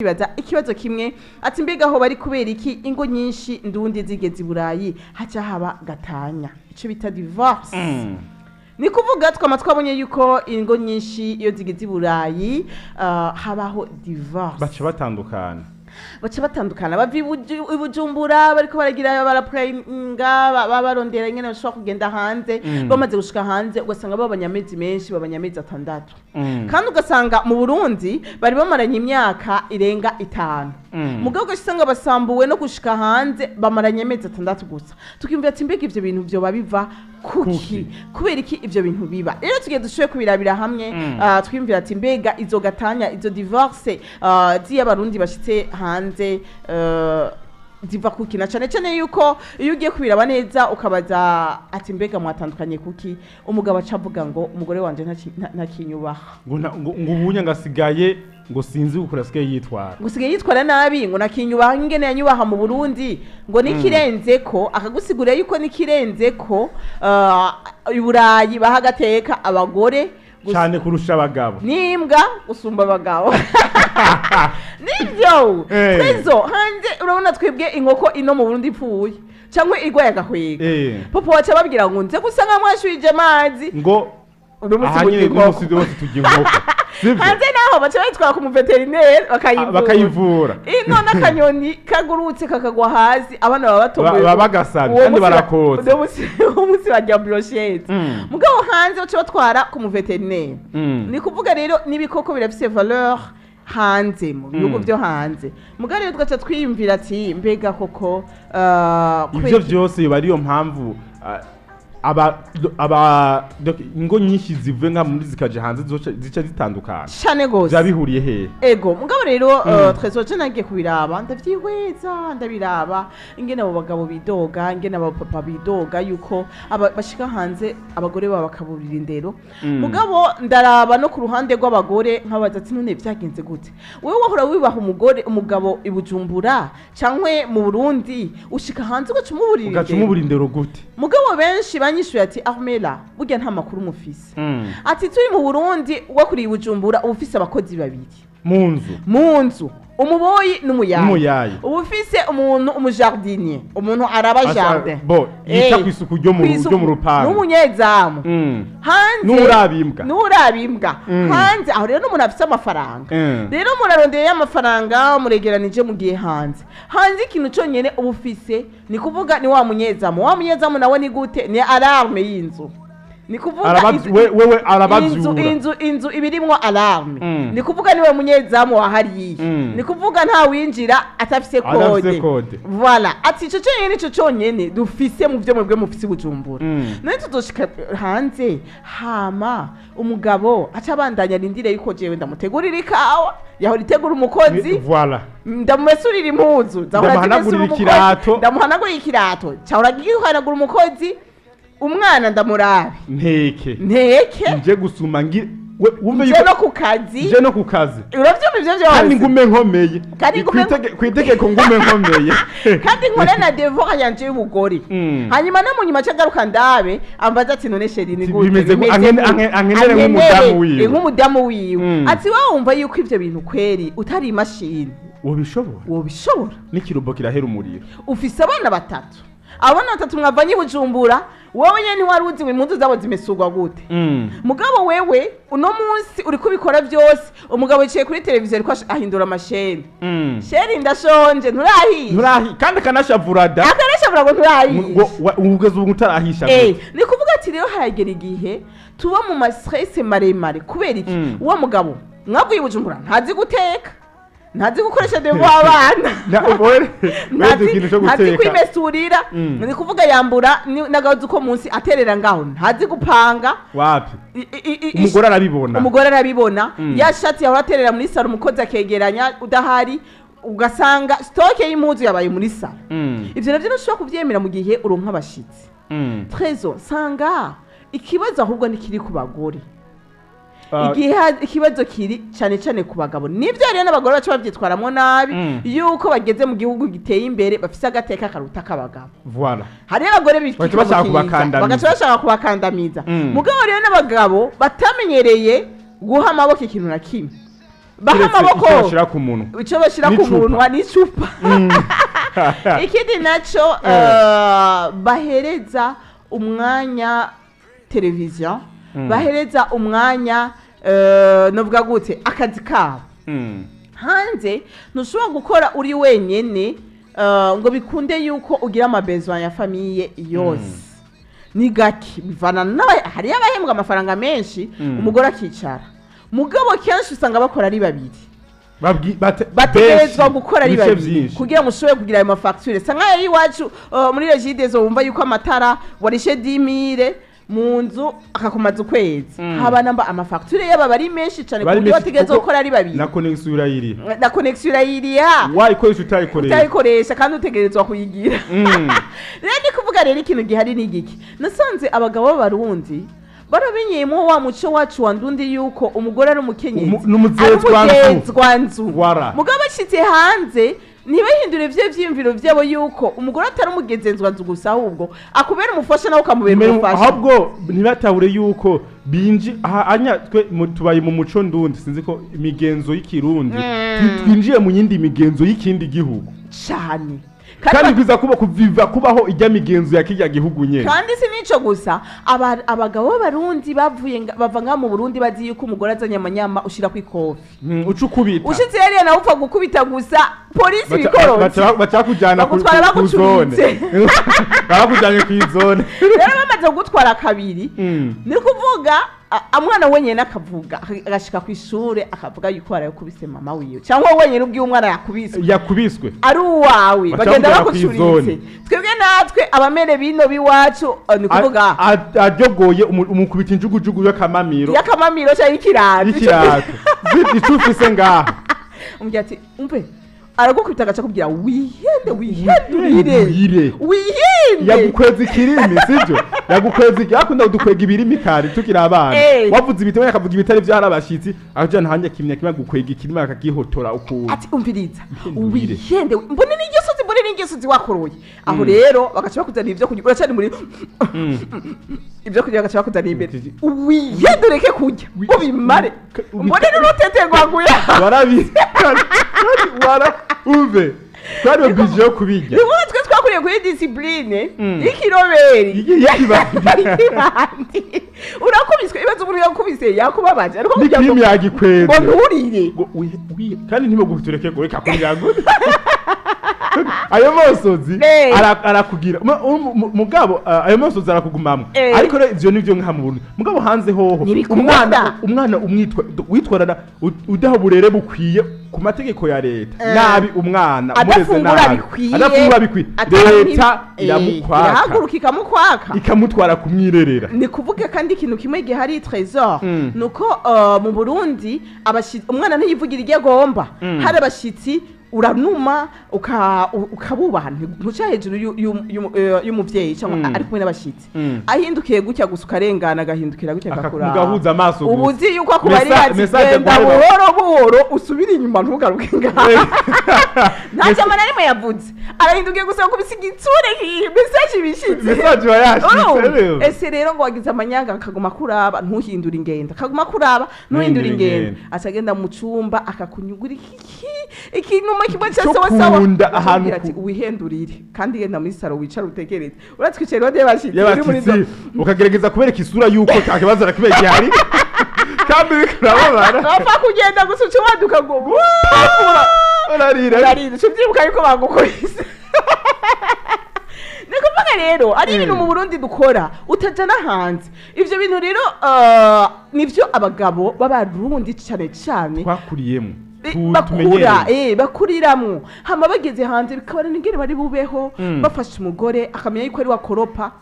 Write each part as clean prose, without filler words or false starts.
bibaza ikibazo kimwe ati mbega aho bari kubera iki ingo nyinshi ndundi zigeze i Burayi haca haba gatanya ico bita divorce ni kuvuga twabonye yuko ingo nyinshi iyo zigeze i Burayi habaho divorce baca batandukana bava i Bujumbura bariko baragira baraplayinga barondera ingene bashobora kugenda hanze bamaze gushika hanze ugasanga babanyamezi menshi babanyamezi 6 kandi ugasanga mu Burundi bari bamaranye imyaka irenga 5 mugabo ugasanga basambuwe no gushika hanze bamaranye amezi 6 gusa tukimvira ati mbega ivyo bintu vyo babiva kuki kubera iki ivyo bintu biba rero tugiye dushoye kubirabira hamwe twimvira ati mbega izo gatanya izo divorce z'abarundi bashitse hanze ziva kuki na cyane yuko iyo ugiye kubiraba neza ukabaza ati mbega mwatandukanye kuki umugabo acavuga ngo umugore wanje ntakinyubaha ngo ubunya ngasigaye ngo sinzi gukora sigaye yitwara gusigaye yitwara nabi ngo nakinyubaha ingene yanyubaha mu Burundi ngo nikirenze ko akagusigurira yuko nikirenze ko i Burayi bahagateka abagore cyane kurusha abagabo nimbwa gusumba abagabo nivyo twezo hanze urabona twebwe inkoko ino mu Burundi ipfuye cyangwa igwaye agahwega popo wacha babwira ngo nze gusanga mwashwije amazi ngo ahanyire n'umusi wose tujya inkoko hanze naho bacha bayitwara ku muveterineri bakayivura ino nakanyoni kagurutse kakagwa hasi abana baba batomboye babagasabye kandi barakotse umusi bajya brochette mugabo hanze bacha batwara ku muveterineri ni kuvuga rero nibikoko birafise valeur hanze mu bihugu byo hanze mugabo rero twacha twiyumvira ati mbega koko ivyo byose yoba ariyo mpamvu ingo nyinshi zivenga muri zikaje hanze zica zitandukana cyane gose zabihuriye he ego mugabo rero Trésor je nagiye kubiraba ndavyihweza ndabiraba ingene abo bagabo bidoga ingene abo papa bidoga yuko bashika hanze abagore baba bakaburira indero mugabo ndaraba no ku ruhande rw'abagore nkabaza ati none vyagenze gute wewe wahora wibaha umugabo i Bujumbura cankwe mu Burundi ushika hanze ugacumuburira indero gute mugabo benshi banyishuye ati Armela burya nta makuru mufise ati turi mu Burundi wakuri i Bujumbura ubufise abakozi babiri mu nzu umuboyi n'umuyayi ubufise umuntu umujardinier umuntu araba jardin yita kwisuku ryo mu rupangu n'umunyezamu hanze n'urabimbwa hanze aho rero n'umuntu afise amafaranga rero murarondeye amafaranga muregeranije mu gihe hanze ikintu cyonyene ubufise ni kuvuga ni wa munyezamu nawe ni gute ni alarme y'inzu ni kuvuga wewe arabavyura inzu ibirimwo alarme ni kuvuga niwe munyezamu wahariye ni kuvuga nta winjira atafise code voilà ati ico cyonyene dufise mu byo mwebwe mufise Bujumbura none tuzoshika hanze hama umugabo aca bandanya rindire yuko jewe ndamutegurira ikawa yahora itegura umukozi voilà ndamumesurira impuzu ndamuhanagura ikirato cyahora gihanagura umukozi umwana ndamurabe nteke nje gusuma wumve yuko je no ku kazi uravyumva ivyo byose kandi ngume nkomeye kwitegeko ngume nkomeye kandi nkore na devoir yanje y'ubugore hanyuma no munyuma cyagaruka ndabe ambaza ati none sheri ni gute angenere nk'umudamu wiwe ati wowe wumva yuko ivyo bintu kweri utari imashini wobishobora n'ikirubo kirahera umuriro ufise abana 3 abana 3 mwavanye Bujumbura wowe nyene waruzi ngo impundu zabo zimesugwa gute mugabo wewe uno munsi uri kubikora byose umugabo yicaye kuri televiziyo ariko ahindura amasheni sheri ndashonje nturahi kandi kanashavura ngo nturahi ugeze ubu utarahisha ni kuvuga ati rero haragera igihe tuba mu stress maremare kubera iki uwo mugabo mwavuye Bujumbura ntazi guteka ntazi gukoresha devo abana ntazi kwimesurira ni kuvuga yambura nagazi uko munsi aterera ngaho ntazi gupanga wapi umugore arabibona yashati yahora aterera muri saro umukozi akegeranya udahari ugasanga stoke y'impuzu yabaye muri saro ivyo navyo ntushobora kuvyemera mu gihe uronka abashitsi Trésor sanga ikibazo ahubwo nikiri ku bagore igihe ikibazo kiri cyane ku bagabo nivyo rero n'abagore bacu bavyitwaramwo nabi yuko bageze mu gihugu giteye imbere bafise agateka karuta kabagabo voilà hari abagore bashaka kubakandamiza mugabo rero n'abagabo batamenyereye guha amaboko ikintu na kimwe baha Kiretse amaboko icyo bashira ku munwa icyo bashyira ku N'icupa. munwa n'icupa ikindi nacyo bahereza umwanya televiziyo bahereza umwanya novuga gute akazi kabo hanze ntushobora gukora uri wenyine ngo bikunde yuko ugira amabezwa ya famiye yose ni gake bivana hariyo abahembwa amafaranga menshi umugore akicara mugabo kenshi usanga bakora ari babiri bategerezwa gukora ari babiri kugira ngo ushobore kugira ayo mafacture sa nk'ayo y'iwacu muri Regideso wumva yuko amatara warishe 10,000 mu nzu akakumaza ukwezi haba namba amafacture yaba bari menshi cyane kuko bategerezwa gukora ari babiri na connexion irayiri wayikoresha utayikoresha kandi utegerezwa kuyigira rero ni kuvuga rero ikintu gihari ni igiki nasanze abagabo b'abarundi barabinyemo wa muco wacu wandundi yuko umugore ari umukenyezi n'umuzezwanzu mugabo ashitse hanze ntibahindure ivyo vyimviro vyabo yuko umugore atari umugenzenzwanzu gusa ahubwo akubera umufasha nawe ukamubera umufasha ahubwo ntibatahure yuko binji anya twe tubaye mu muco ndundi sinzi ko imigenzo y'ikirundi twinjiye mu yindi migenzo y'ikindi gihugu cyane kandi biza kubaho ijya migenzo ya kijya gihugu nyene kandi si nico gusa abagabo b'abarundi bava nga mu Burundi bazi yuko umugore azanye amanyama ushira ku ikofi ucukubita ushitse yari na upfa gukubita gusa polisi bikoronse bacakujana ku zone bakujanye ku zone rero bamaze kugutwara kabiri ni kuvuga amwana wenyene akavuga agashika ku ishure akavuga yuko arayukubise mama wiyo cyangwa wenyene ubwiye umwana yakubiswe ari uwawe bagenda bakucuritse twebwe natwe abamere bino biwacu ni kuvuga ajogoye umukubita injugujugu y'akamamiro cyangwa ikirato icufise ngaha umubwira ati umve aragukubita agaca kubwira wihindurire yagukweza ikirimi sibyo yagukweza akunda udukwega ibirimi kare tukira abana wavuze ibitabo yakavuga ibitari byo harabashitsi ajana hanje kimya gukwega ikirimi akagihotora ukuntu ati umviriza wihende mbone n'ingesozi wakoroye aho rero bagaca bakuzana ivyo kurya uracari muri ibyo kurya bagaca bakuzana imbere wihindureke kurya ubimare mbone n'urutetegwaguye warabi uve twari obije yo kubijya niho twe twakuriye kuri discipline y'ikiroberi urakubiswe ibaze umuntu yakubise yakubabaje ariko kugira ngo yagikweze ngo nturire kandi ntimo gutureke gore kakurira gute ayo mosozi arakugira mugabo ayo mosozi arakugumamwe ariko rero ivyo nivyo nka mu Burundi mugabo hanze hoho umwana witwarana udaho burere bukwiye ku mategeko ya leta nabi umwana umureze nabi adafungura bikwiye leta iramukwaka ikamutwara kumwirerera ni kuvuga kandi ikintu kimwe gihari trésor nuko mu Burundi umwana ntiyivugira iryo agomba hari abashitsi uranuma ukabubaha ntuca hejuru y'umuvyeyi cyangwa ari kumwe n'abashitsi ahindukiye gutya gusa ukarengana agahindukira gutya akakura mugahuza amaso gusa ubuzi yuko akubari genda buhoro usubire inyuma ntugaruke ngaha nta jamana rimwe yavuze arahindukiye gusa kubisa igitsure message bishitse message wayashitse ese rero ngo wagize amanyanga akaguma kuraba ntuhindura ingenda akaguma kuraba ntuhindura ingenda acagenda mu cumba akakunyugura ikintu kimwe cyose wasaba ahantu ati uwihendurire kandi yenda muri saro wicara utegereze uratwicira wode bashitse uri muri zo ukagerageza kubereka isura yuko takibazo rakibeye gihari kandi bikarabara bapfa kugenda gusuca waduka ngo urarira cyubyibuka yuko bagukoze nikuvuga rero ari ibintu mu Burundi dukora utajana hanze ivyo bintu rero nivyo abagabo b'abarundi cyane cyane twakuriyemo bakuriramwo hama bageze hanze bikabana n'ingene bari bubeho bafashe umugore akamenya yuko ari wakoropa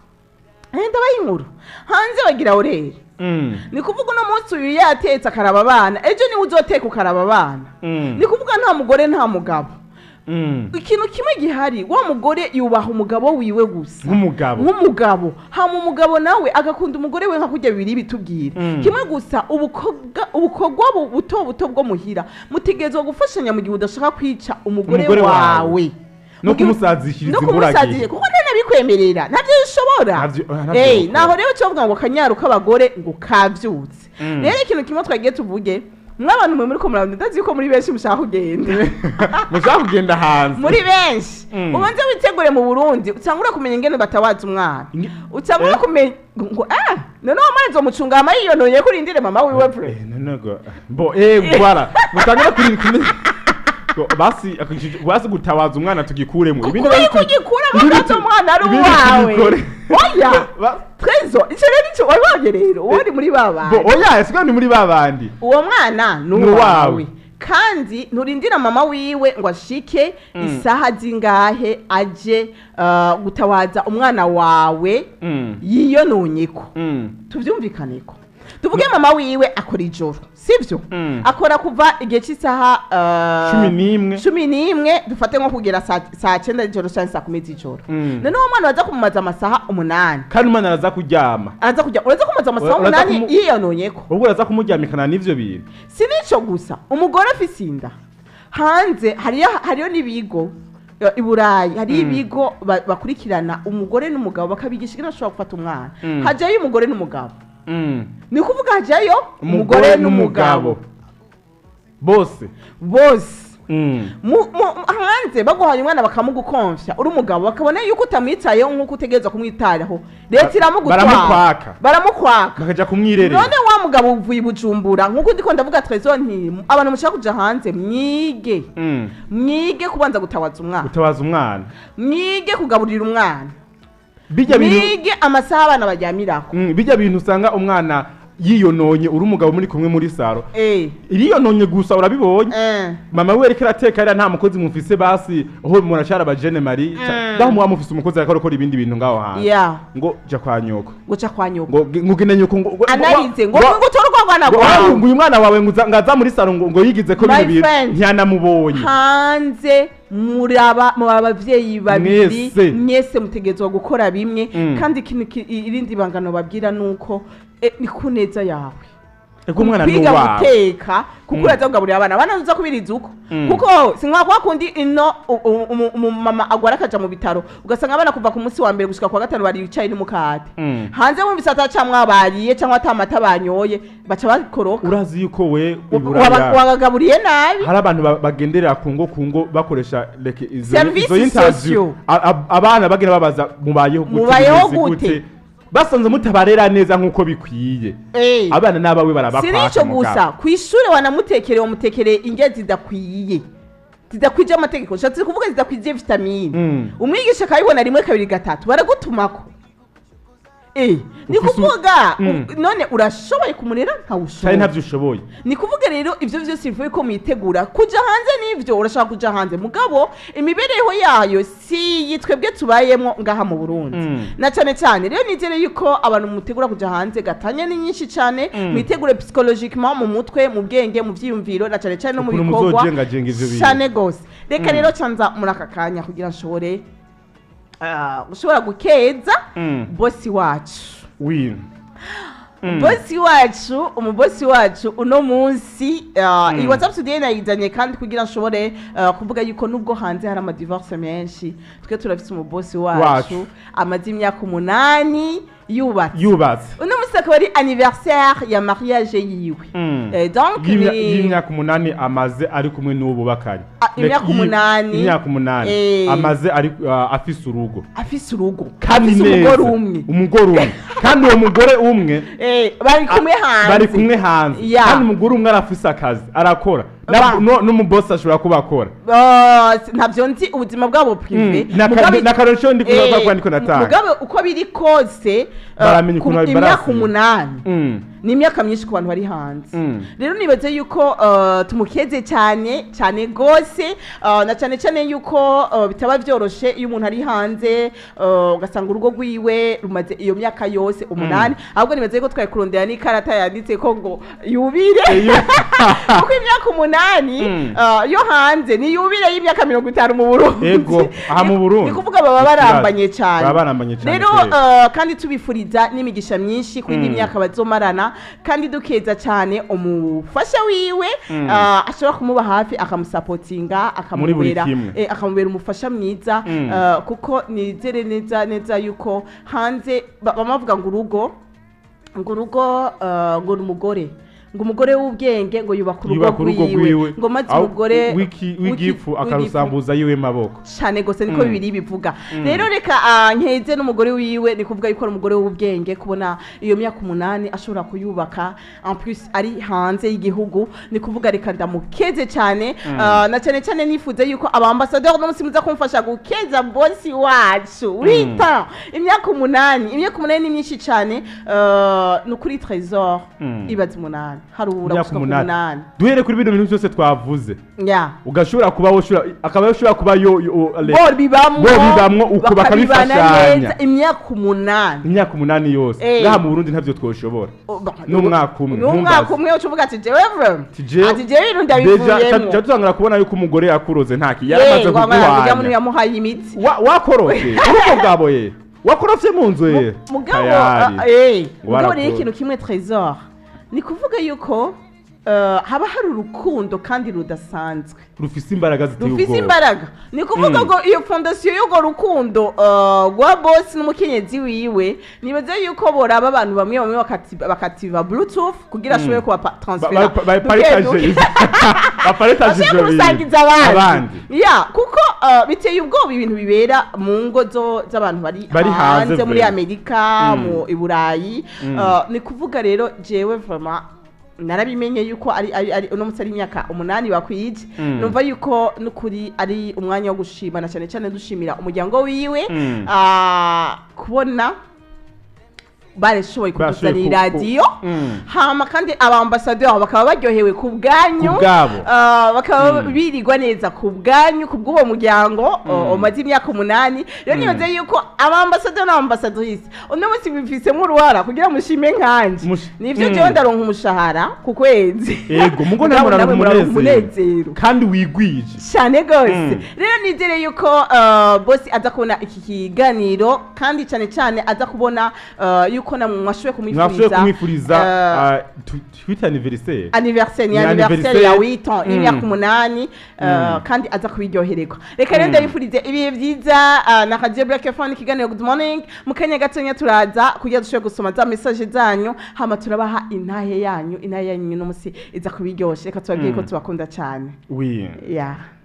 ndabaye inkuru hanze bagira orere ni kuvuga uno munsi uyu yatetse akaraba abana ejo niwe uzoteka ukaraba abana ni kuvuga nta mugore nta mugabo ikintu kimwe gihari wa mugore yubaha umugabo wiwe gusa nk'umugabo hama umugabo nawe agakunda umugore we nka kurya bibiri bitubwira kimwe gusa ubukogwa buto bwo muhira mutegerezwa gufashanya mu gihe udashaka kwica umugore wawe no kumusazishiriza imburagihe kuko ntanabikwemerera ntabyo bishobora naho rero cyo vuga ngo kanyaru k'abagore ngo kavyutse rero ikintu kimwe twagiye tuvuge mw'abantu mwe muri ko murabona ndazi yuko muri benshi mushaka kugenda mushaka kugenda hanze muri benshi ubanze witegure mu Burundi utangura kumenya ingene batawaza umwana utangura kumenya ngo none umwana zomucunga ama yiyonoye kuri indire mama wiwe pre nonego voilà mutangura kuri basi gutawaza umwana tugikuremo ibindi kugikuremo gato umwana ari uwawe oya Trezo icyo rero icyo wabonye rero wari muri babandi oya siko ni muri babandi uwo mwana n'uwawe kandi nturindira mama wiwe ngo ashike isaha zingahe aje gutawaza umwana wawe yiyononyeko tuvyumvikaneko tuvuge mama wiwe akora ijoro sivyo akora kuva igihe cy'isaha 11 dufate nko kugera saa 9 y'ijoro cyangwa saa 10 y'ijoro none uwo mwana baza kumumaza amasaha 8 kandi umwana araza kuryama uraza kumumaza amasaha 8 yiyononyeko ubwo uraza kumuryamikana n'ivyo bintu si nico gusa umugore afise inda hanze hariyo n'ibigo i Burayi hari ibigo bakurikirana umugore n'umugabo bakabigisha ingene bashobora gufata umwana hajayo umugore n'umugabo ni kuvuga hajayo umugore n'umugabo bose hanze baguhaye umwana bakamugukonfya uri umugabo bakabona yuko utamwitayeho nk'uko utegereza kumwitayeho leta iramugutwara baramukwaka bakaja kumwirerera none wa mugabo uvuye Bujumbura nk'uko ndiko ndavuga Trezo nti abantu mushaka kuja hanze mwige kubanza gutawaza umwana mwige kugaburira umwana mwige amasaha abana bajyamirako bijya bintu usanga umwana yiyononye uri umugabo muri kumwe muri saro iriyononye gusa urabibonye mama we reka ateka ari nta mukozi mufise basi aho murashara abajene mari daho mwamufise umukozi akora ibindi bintu ngaho hanze ngo ja kwa nyoko ngo ngugene nyoko ngo anarize ngo torwa bwana ngo uyu mwana wawe ngaza muri saro ngo yigize ko bintu ntiyanamubonye hanze muraba abavyeyi babiri mwese mutegezwa gukora bimwe kandi irindi bangano babwira nuko ni kuneza yawe umwana kwiga guteka kuko uraza kugaburira abana uza kubiriza uko kuko sinkwa kwa kundi ino mama agwara akaja mu bitaro ugasanga abana kuva ku munsi wa mbere gushika kwa gatanu bari bicaye n'umukate hanze mu bisata camwa bariye cyangwa atamata banyoye baca bakoroka urazi yuko we wagagaburiye nabi hari abantu bagenderera kungo bakoresha izo interview abana bagenda babaza mubayeho gute basanze mutabarera neza nkuko bikwiye abana nabawe barabakwaka sirico gusa kwishure wanamutekereye umutekereye ingezi zidakwije amategeko shatse kuvuga zidakwije vitamine umwigisha kayibona rimwe kabiri gatatu baragutumako ni kuvuga none urashoboye kumurera ntawushoboye ntabyo ushoboye ni kuvuga rero ivyo vyose bivuye ko mwitegura kuja hanze n'ivyo urashaka kuja hanze mugabo imibereho yayo si yitwebwe tubayemo ngaha mu Burundi na cyane rero nizere yuko abantu mutegura kuja hanze gatanye ni nyinshi cyane mwitegure psychologiquement mu mutwe mu bwenge mu vyiyumviro na cyane no mu bikorwa cyane gose reka rero canza muri aka kanya kugira nshobore ushobora gukeza bosi wacu umubosi wacu uno munsi iyi WhatsApp today nayizanye kandi kugira nshobore kuvuga yuko nubwo hanze hari amadivorce menshi twe turafite umubosi wacu amaze imyaka 8 yubatse uno munsi akaba ari anniversaire ya mariage yiwe donc y'imyaka 8 amaze ari kumwe n'ubu bakari imyaka 8 amaze ari afise urugo kandi umugore umwe kandi uwo mugore umwe bari kumwe hanze kandi umugore umwe arafise akazi arakora n'umubosi ashobora kuba akora ntabyo nzi ubuzima bwabo privé nakarosho ndi kuvuga ko ndiko natanga mugabe uko biri kose imyaka 8 ni imyaka myinshi ku bantu bari hanze rero nibaze yuko tumukeze cyane gose na cyane yuko bitaba byoroshe iyo umuntu ari hanze ugasanga urugo rwiwe rumaze iyo myaka yose 8 ahubwo nibaze yuko twaye kurondera n'ikarata yanditse ko ngo yubire kuko imyaka 8 yo hanze ni yubire y'imyaka 50 mu Burundi ego aha mu Burundi ni kuvuga baba barambanye cyane rero kandi tubifuriza n'imigisha myinshi kuri iyi myaka bazomarana kandi dukeza cyane umufasha wiwe ashobora kumuba hafi akamusapotinga akamubera umufasha mwiza kuko nizere neza yuko hanze bamavuga ngo urugo ngo n'umugore ngo umugore w'ubwenge ngo yubaka urugo rwiwe ngo maze umugore w'igifu akarusambuza yiwe maboko cyane gose niko bibiri bivuga rero reka nkeze n'umugore wiwe ni kuvuga yuko ari umugore w'ubwenge kubona iyo myaka 8 ashobora kuyubaka en plus ari hanze y'igihugu ni kuvuga reka ndamukeze cyane na cyane cyane nifuze yuko abambassadeur no musimuza kumfasha gukeza bosi wacu wita imyaka 8 ni myinshi cyane no kuri Trésor ibaze 8 harura gushika 8 duhere kuri bino bintu byose twavuze ugashobora kuba akaba yoshobora kuba bo bibamwo uko bakabifashanya imyaka 8 yose ngaha mu Burundi ntavyo twoshobora n'umwaka umwe ucuvuga ati jewe ati jewe irunda bivuyemo cyatuzangara kubona yuko umugore yakuroze ntaki yaramaze kuguhanya umuntu yamuhaye imitsi wakoroje umugabo ye wakorofye mu nzu ye mugabo rero ikintu kimwe Trésor ni kuvuga yuko haba hari urukundo kandi rudasanzwe rufise imbaraga ziteye ubwoba rufise imbaraga ni kuvuga ngo iyo fondation y'ugo rukundo rwa boss n'umukenyezi wiwe nibaze yuko boraba abantu bamwe bakativa bluetooth kugira ashobore kuba transfera bapartage abandi kuko biteye ubwoba ibintu bibera mu ngo z'abantu bari hanze muri Amerika mu Iburayi ni kuvuga rero jewe vraiment narabimenye yuko ari uno musari imyaka 8 bakwije numva yuko nukuri ari umwanya wo gushima na cyane cyane dushimira umuryango wiwe kubona bareshoboye kutuzanira radio hama kandi abambassadeur bakaba baryohewe ku bwanyu bakaba birigwa neza ku bwanyu ku bw'uwo muryango umaze imyaka 8 rero nibaze yuko abambassadeur n'abambassadrice uno munsi bifisemo uruhara kugira mushime nkanje nivyo je ndaronka umushahara ku kwezi yego mugo namurana umunezero kandi wigwije cyane gose rero nizere yuko boss aza kubona iki kiganiro kandi cyane cyane aza kubona yuko na mwashowe kumwifuriza twita anniversaire ya 8 ans imyaka 8 kandi aza kubiryohererwa reka rero ndabifurize ibihe byiza na Radio Black FM kiganiro good morning mukanya gatonya turaza kugira dushobe gusoma za message zanyu hama turabaha intahe yanyu no musi iza kubiryoshe reka tubabwiye ko tubakunda cyane oui